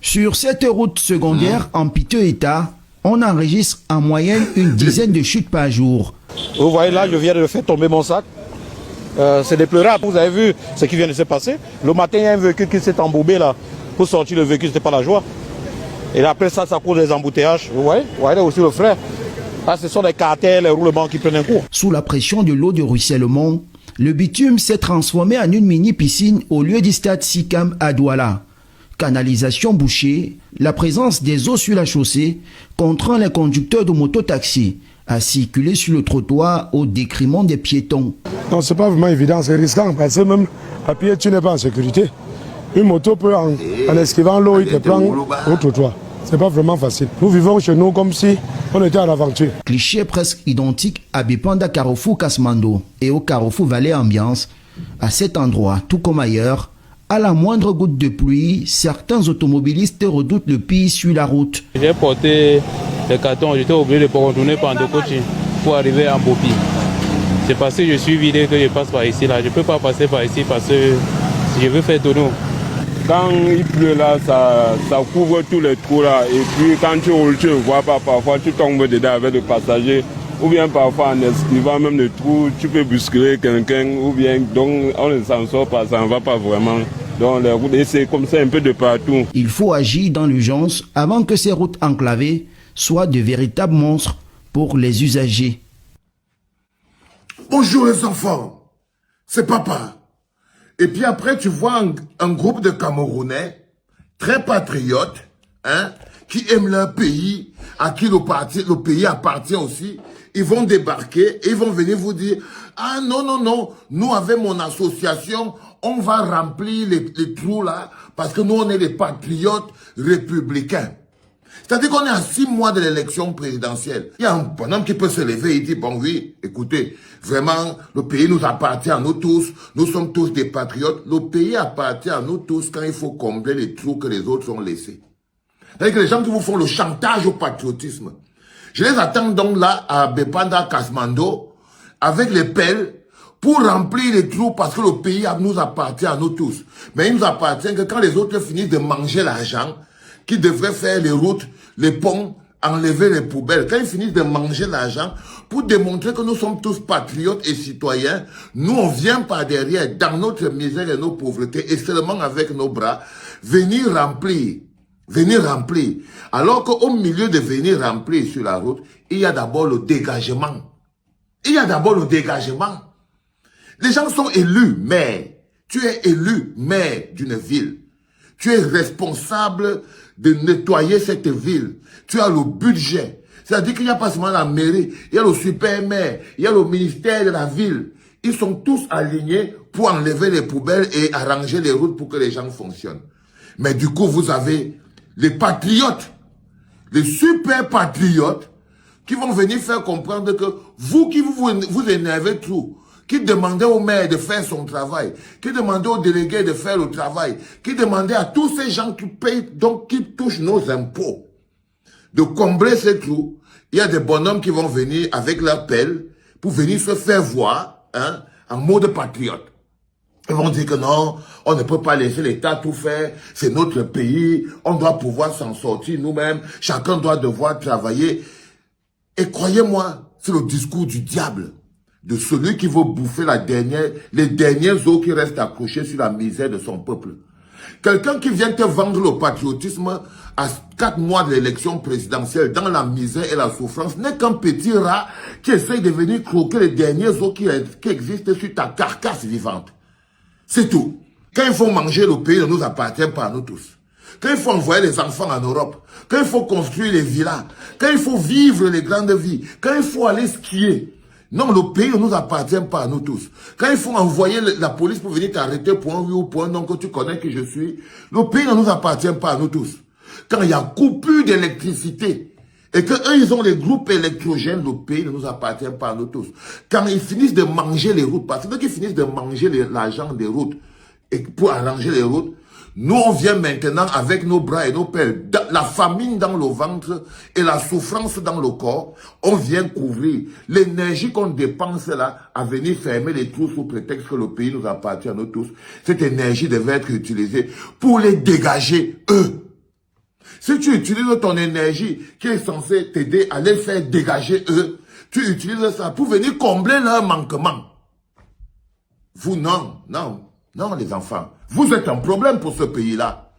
Sur cette route secondaire en piteux état, on enregistre en moyenne une dizaine de chutes par jour. Vous voyez là, je viens de faire tomber mon sac. C'est déplorable. Vous avez vu ce qui vient de se passer. Le matin, il y a un véhicule qui s'est embourbé là. Pour sortir le véhicule, c'était pas la joie. Et après ça, ça cause des embouteillages. Vous voyez là aussi le frère. Là, ce sont les cartels, les roulements qui prennent un coup. Sous la pression de l'eau de ruissellement, le bitume s'est transformé en une mini-piscine au lieu du stade Sikam à Douala. Canalisation bouchée, la présence des eaux sur la chaussée contraint les conducteurs de mototaxi à circuler sur le trottoir au détriment des piétons. Non, c'est pas vraiment évident, c'est risquant parce que même à pied, tu n'es pas en sécurité. Une moto peut, en esquivant l'eau, il te prend au trottoir. C'est pas vraiment facile. Nous vivons chez nous comme si on était en aventure. Cliché presque identique à Bipanda Carrefour Kasmando et au Carrefour Vallée Ambiance. À cet endroit, tout comme ailleurs, à la moindre goutte de pluie, certains automobilistes redoutent le pire sur la route. J'ai porté les cartons, j'étais obligé de retourner par Ndokochi pour arriver à Mbopi. C'est parce que je suis vidé que je passe par ici. Là. Je ne peux pas passer par ici parce que je veux faire tonneau. Quand il pleut là, ça couvre tous les trous là. Et puis quand tu roules, tu ne vois pas. Parfois tu tombes dedans avec le passager. Ou bien parfois en esquivant même le trou, tu peux bousculer quelqu'un. Ou bien donc on ne s'en sort pas, ça ne va pas vraiment. Donc les routes, et c'est comme ça un peu de partout. Il faut agir dans l'urgence avant que ces routes enclavées soient de véritables monstres pour les usagers. Bonjour les enfants, c'est papa. Et puis après, tu vois un groupe de Camerounais très patriotes, hein, qui aiment leur pays, à qui le pays appartient aussi. Ils vont débarquer et ils vont venir vous dire « Ah non, non, non, nous avec mon association, on va remplir les trous là parce que nous on est des patriotes républicains. » C'est-à-dire qu'on est à 6 mois de l'élection présidentielle. Il y a un bonhomme qui peut se lever et dire, bon oui, écoutez, vraiment, le pays nous appartient à nous tous, nous sommes tous des patriotes, le pays appartient à nous tous quand il faut combler les trous que les autres ont laissés. C'est-à-dire que les gens qui vous font le chantage au patriotisme, je les attends donc là à Bipanda Kasmando, avec les pelles, pour remplir les trous parce que le pays nous appartient à nous tous. Mais il nous appartient que quand les autres finissent de manger l'argent, qui devraient faire les routes, les ponts, enlever les poubelles. Quand ils finissent de manger l'argent, pour démontrer que nous sommes tous patriotes et citoyens, nous on vient par derrière, dans notre misère et nos pauvretés, et seulement avec nos bras, venir remplir. Alors qu'au milieu de venir remplir sur la route, il y a d'abord le dégagement. Les gens sont élus maires. Tu es élu maire d'une ville. Tu es responsable de nettoyer cette ville. Tu as le budget. C'est-à-dire qu'il n'y a pas seulement la mairie, il y a le super maire, il y a le ministère de la ville. Ils sont tous alignés pour enlever les poubelles et arranger les routes pour que les gens fonctionnent. Mais du coup, vous avez les patriotes, les super patriotes, qui vont venir faire comprendre que vous qui vous énervez trop, qui demandait au maire de faire son travail, qui demandait aux délégués de faire le travail, qui demandait à tous ces gens qui payent, donc qui touchent nos impôts, de combler ces trous. Il y a des bonhommes qui vont venir avec leur pelle pour venir se faire voir, hein, en mode patriote. Ils vont dire que non, on ne peut pas laisser l'État tout faire, c'est notre pays, on doit pouvoir s'en sortir nous-mêmes, chacun doit devoir travailler. Et croyez-moi, c'est le discours du diable, de celui qui veut bouffer les dernières os qui restent accrochés sur la misère de son peuple. Quelqu'un qui vient te vendre le patriotisme à 4 mois de l'élection présidentielle dans la misère et la souffrance n'est qu'un petit rat qui essaye de venir croquer les derniers os qui existent sur ta carcasse vivante. C'est tout. Quand il faut manger, le pays ne nous appartient pas à nous tous. Quand il faut envoyer les enfants en Europe, quand il faut construire les villas, quand il faut vivre les grandes vies, quand il faut aller skier, non, le pays ne nous appartient pas à nous tous. Quand il faut envoyer la police pour venir t'arrêter pour un oui ou pour un non que tu connais qui je suis, le pays ne nous appartient pas à nous tous. Quand il y a coupure d'électricité et qu'eux, ils ont les groupes électrogènes, le pays ne nous appartient pas à nous tous. Quand ils finissent de manger les routes, parce que dès qu'ils finissent de manger l'argent des routes et pour arranger les routes, nous, on vient maintenant avec nos bras et nos pelles, la famine dans le ventre et la souffrance dans le corps, on vient couvrir l'énergie qu'on dépense là à venir fermer les trous sous prétexte que le pays nous appartient à nous tous. Cette énergie devait être utilisée pour les dégager, eux. Si tu utilises ton énergie qui est censée t'aider à les faire dégager eux, tu utilises ça pour venir combler leur manquement. Vous, non, les enfants. Vous êtes un problème pour ce pays-là.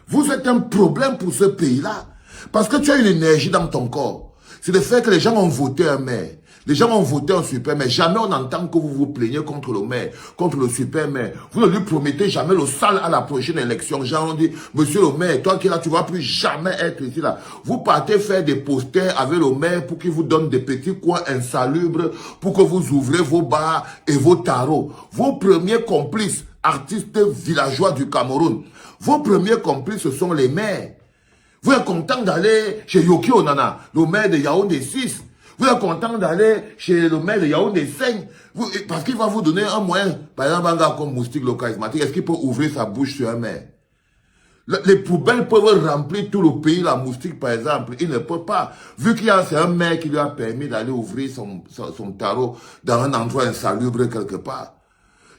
Vous êtes un problème pour ce pays-là. Parce que tu as une énergie dans ton corps. C'est le fait que les gens ont voté un maire. Les gens ont voté un super maire. Jamais on entend que vous vous plaignez contre le maire, contre le super maire. Vous ne lui promettez jamais le sale à la prochaine élection. Les gens ont dit, monsieur le maire, toi qui es là, tu ne vas plus jamais être ici là. Vous partez faire des posters avec le maire pour qu'il vous donne des petits coins insalubres, pour que vous ouvrez vos bars et vos tarots. Vos premiers complices, artistes villageois du Cameroun, vos premiers complices, ce sont les maires. Vous êtes content d'aller chez Yoki Onana, le maire de Yaoundé 6. Vous êtes content d'aller chez le maire de Yaoundé 5. Parce qu'il va vous donner un moyen. Par exemple, un gars comme Moustique le charismatique, est-ce qu'il peut ouvrir sa bouche sur un maire? Les poubelles peuvent remplir tout le pays, la Moustique par exemple. Il ne peut pas. Vu qu'il y a un maire qui lui a permis d'aller ouvrir son tarot dans un endroit insalubre quelque part.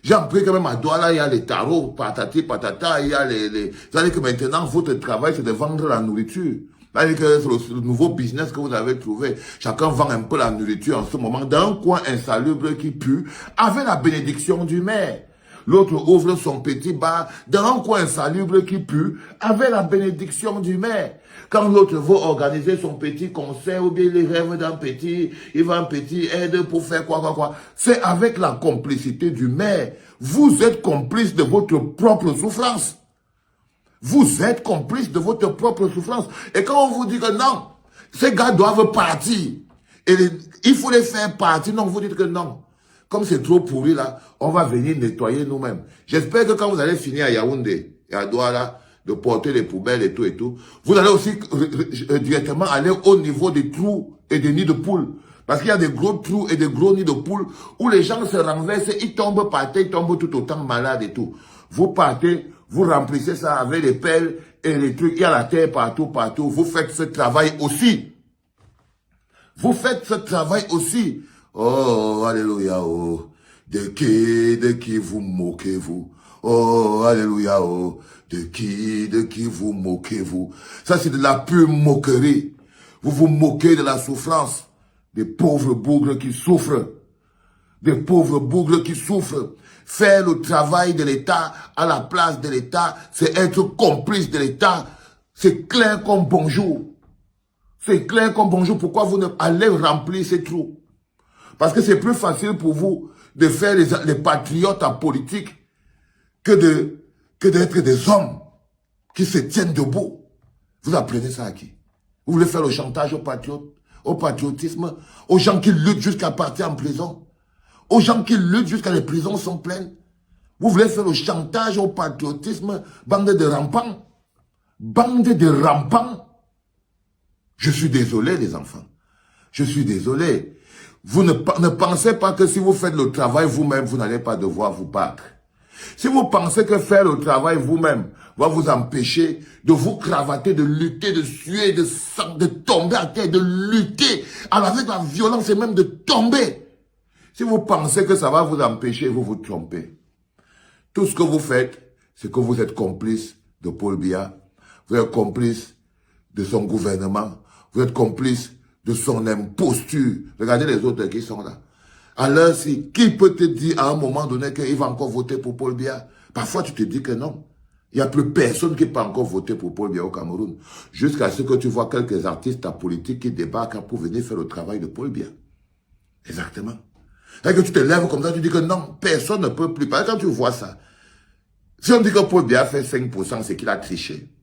J'ai appris quand même à Douala, il y a les tarots, patati, patata, il y a c'est-à-dire que maintenant, votre travail, c'est de vendre la nourriture. C'est-à-dire que c'est le nouveau business que vous avez trouvé. Chacun vend un peu la nourriture en ce moment dans un coin insalubre qui pue, avec la bénédiction du maire. L'autre ouvre son petit bar dans un coin insalubre qui pue, avec la bénédiction du maire. Quand l'autre veut organiser son petit concert ou bien il rêve d'un petit, il va un petit aide pour faire quoi. C'est avec la complicité du maire. Vous êtes complice de votre propre souffrance. Vous êtes complice de votre propre souffrance. Et quand on vous dit que non, ces gars doivent partir, et il faut les faire partir, non, vous dites que non. Comme c'est trop pourri là, on va venir nettoyer nous-mêmes. J'espère que quand vous allez finir à Yaoundé et à Douala, de porter les poubelles et tout, vous allez aussi directement aller au niveau des trous et des nids de poules. Parce qu'il y a des gros trous et des gros nids de poules où les gens se renversent, ils tombent par terre, ils tombent tout autant malades et tout. Vous partez, vous remplissez ça avec les pelles et les trucs, il y a la terre partout. Vous faites ce travail aussi. Vous faites ce travail aussi. Oh, alléluia, oh. De qui vous moquez-vous? Oh, alléluia, oh. De qui vous moquez-vous? Ça, c'est de la pure moquerie. Vous vous moquez de la souffrance des pauvres bougres qui souffrent. Des pauvres bougres qui souffrent. Faire le travail de l'État à la place de l'État, c'est être complice de l'État. C'est clair comme bonjour. C'est clair comme bonjour. Pourquoi vous ne allez remplir ces trous? Parce que c'est plus facile pour vous de faire les patriotes en politique que d'être des hommes qui se tiennent debout. Vous apprenez ça à qui? Vous voulez faire le chantage au patriotisme, aux gens qui luttent jusqu'à partir en prison, aux gens qui luttent jusqu'à les prisons sont pleines. Vous voulez faire le chantage au patriotisme, bande de rampants. Bande de rampants. Je suis désolé les enfants. Je suis désolé. Vous ne pensez pas que si vous faites le travail vous-même, vous n'allez pas devoir vous battre. Si vous pensez que faire le travail vous-même va vous empêcher de vous cravater, de lutter, de suer, de tomber à terre, de lutter avec la violence et même de tomber. Si vous pensez que ça va vous empêcher, vous vous trompez. Tout ce que vous faites, c'est que vous êtes complice de Paul Biya. Vous êtes complice de son gouvernement. Vous êtes complice de son imposture. Regardez les autres qui sont là. Alors, qui peut te dire à un moment donné qu'il va encore voter pour Paul Biya? Parfois, tu te dis que non. Il n'y a plus personne qui peut encore voter pour Paul Biya au Cameroun. Jusqu'à ce que tu vois quelques artistes en politique qui débarquent pour venir faire le travail de Paul Biya. Exactement. Et que tu te lèves comme ça, tu dis que non, personne ne peut plus. Parce que quand tu vois ça, si on dit que Paul Biya fait 5%, c'est qu'il a triché.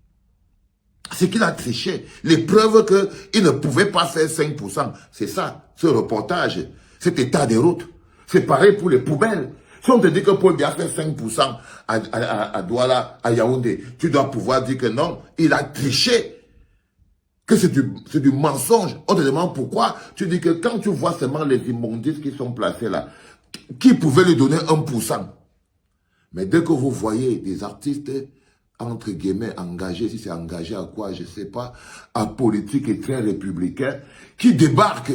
C'est qu'il a triché. Les preuves qu'il ne pouvait pas faire 5%, c'est ça, ce reportage, cet état des routes. C'est pareil pour les poubelles. Si on te dit que Paul Biya fait 5% à Douala, à Yaoundé, tu dois pouvoir dire que non, il a triché. Que c'est du mensonge. On te demande pourquoi. Tu dis que quand tu vois seulement les immondices qui sont placés là, qui pouvait lui donner 1%? Mais dès que vous voyez des artistes, entre guillemets, engagés, si c'est engagé à quoi, je ne sais pas, à politique et très républicain, qui débarquent,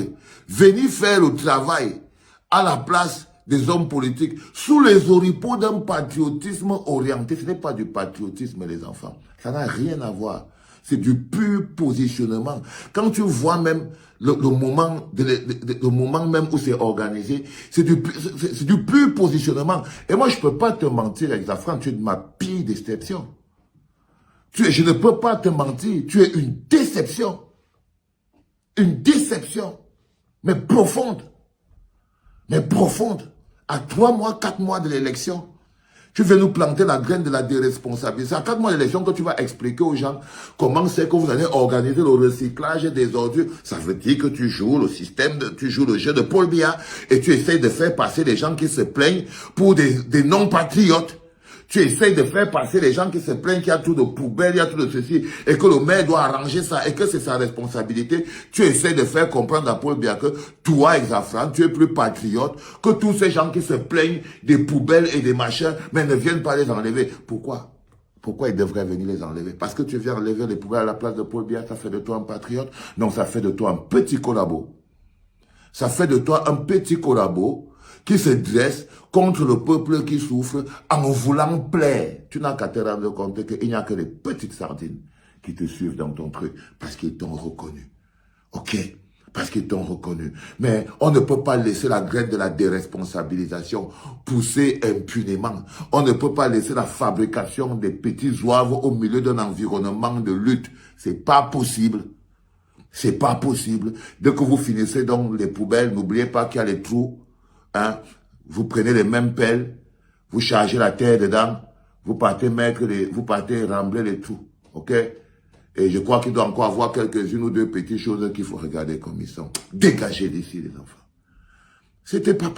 venir faire le travail à la place des hommes politiques, sous les oripeaux d'un patriotisme orienté. Ce n'est pas du patriotisme, les enfants. Ça n'a rien à voir. C'est du pur positionnement. Quand tu vois même le moment même où c'est organisé, c'est du pur positionnement. Et moi, je peux pas te mentir, Exafran, tu es de ma pire déception. Je ne peux pas te mentir, tu es une déception. Une déception. Mais profonde. Mais profonde. À 3 mois, 4 mois de l'élection, tu veux nous planter la graine de la déresponsabilisation. À 4 mois d'élection, que tu vas expliquer aux gens comment c'est que vous allez organiser le recyclage des ordures. Ça veut dire que tu joues le système, tu joues le jeu de Paul Biya et tu essayes de faire passer les gens qui se plaignent pour des non-patriotes. Tu essayes de faire passer les gens qui se plaignent qu'il y a tout de poubelles, il y a tout de ceci, et que le maire doit arranger ça, et que c'est sa responsabilité. Tu essayes de faire comprendre à Paul Biya que toi, Exafran, tu es plus patriote que tous ces gens qui se plaignent des poubelles et des machins, mais ne viennent pas les enlever. Pourquoi? Pourquoi ils devraient venir les enlever? Parce que tu viens enlever les poubelles à la place de Paul Biya, ça fait de toi un patriote? Non, ça fait de toi un petit collabo. Ça fait de toi un petit collabo qui se dresse contre le peuple qui souffre en voulant plaire. Tu n'as qu'à te rendre compte qu'il n'y a que les petites sardines qui te suivent dans ton truc parce qu'ils t'ont reconnu. Ok? Parce qu'ils t'ont reconnu. Mais on ne peut pas laisser la graine de la déresponsabilisation pousser impunément. On ne peut pas laisser la fabrication des petits zouaves au milieu d'un environnement de lutte. C'est pas possible. C'est pas possible. Dès que vous finissez dans les poubelles, n'oubliez pas qu'il y a les trous. Hein? Vous prenez les mêmes pelles, vous chargez la terre dedans, vous partez rembler les trous, ok? Et je crois qu'il doit encore avoir quelques-unes ou deux petites choses qu'il faut regarder comme ils sont. Dégagez d'ici les enfants. C'était pas